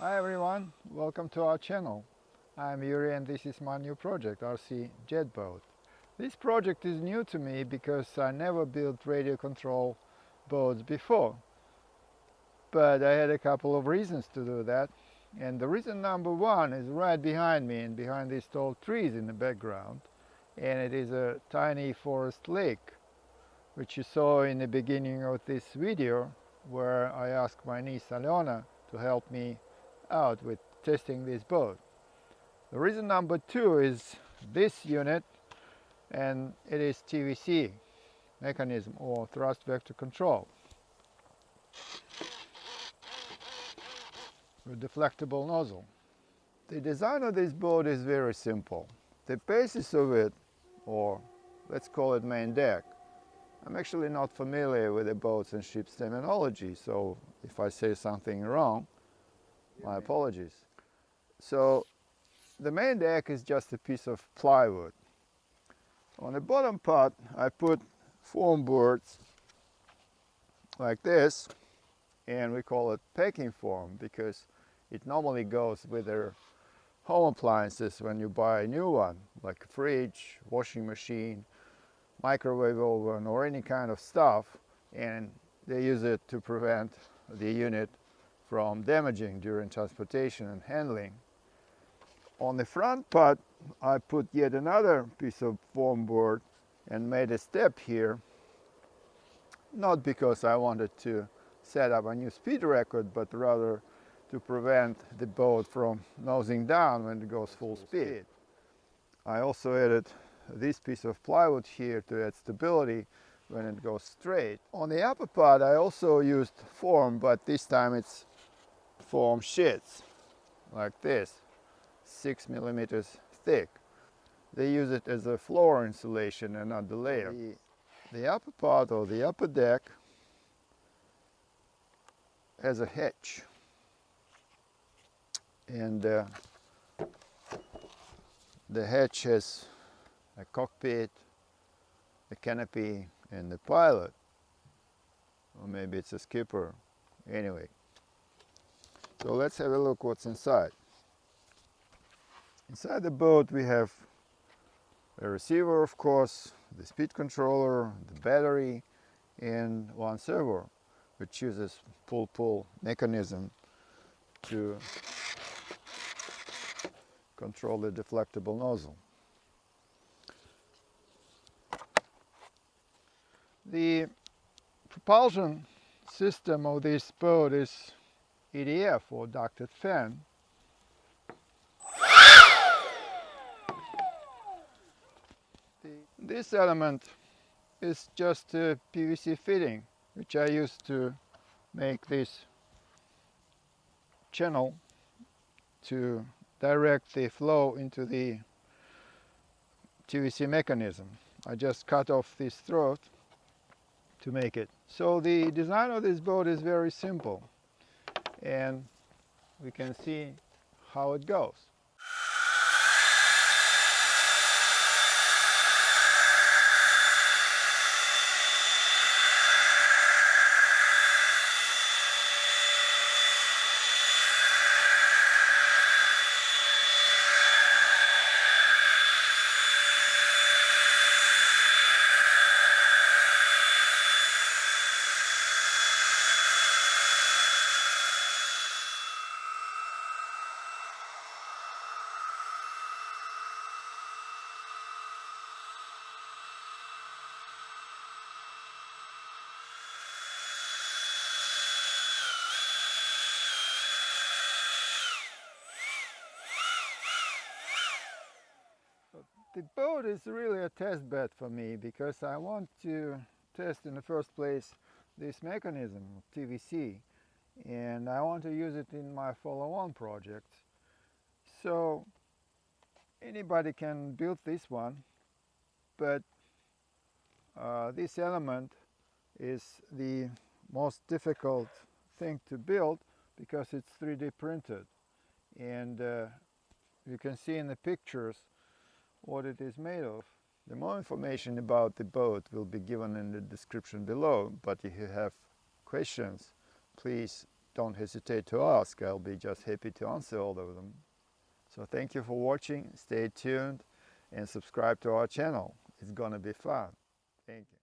Hi everyone, welcome to our channel. I'm Yuri and this is my new project, RC Jet Boat. This project is new to me because I never built radio control boats before. But I had a couple of reasons to do that. And the reason number one is right behind me and behind these tall trees in the background. And it is a tiny forest lake, which you saw in the beginning of this video, where I asked my niece Alena to help me out with testing this boat. The reason number two is this unit, and it is TVC mechanism or thrust vector control with deflectable nozzle. The design of this boat is very simple. The basis of it, or let's call it main deck, I'm actually not familiar with the boats and ships terminology, so if I say something wrong, my apologies. So the main deck is just a piece of plywood. On the bottom part I put foam boards like this, and we call it packing foam because it normally goes with their home appliances when you buy a new one, like a fridge, washing machine, microwave oven or any kind of stuff, and they use it to prevent the unit from damaging during transportation and handling. On the front part I put yet another piece of foam board and made a step here, not because I wanted to set up a new speed record, but rather to prevent the boat from nosing down when it goes full speed. I also added this piece of plywood here to add stability when it goes straight. On the upper part I also used foam, but this time it's foam sheets like this, 6 millimeters thick. They use it as a floor insulation and not the layer. The upper part or the upper deck has a hatch, and the hatch has a cockpit, a canopy, and the pilot, or maybe it's a skipper. Anyway, so let's have a look what's inside. Inside the boat we have a receiver, of course, the speed controller, the battery, and one servo, which uses pull-pull mechanism to control the deflectable nozzle. The propulsion system of this boat is EDF, or ducted fan. This element is just a PVC fitting, which I used to make this channel to direct the flow into the TVC mechanism. I just cut off this throat to make it. So the design of this boat is very simple, and we can see how it goes. The boat is really a test bed for me because I want to test in the first place this mechanism, TVC, and I want to use it in my follow-on project. So anybody can build this one, but this element is the most difficult thing to build because it's 3D printed, and you can see in the pictures what it is made of. The more information about the boat will be given in the description below, but if you have questions, please don't hesitate to ask. I'll be just happy to answer all of them. So thank you for watching. Stay tuned and subscribe to our channel. It's gonna be fun. Thank you.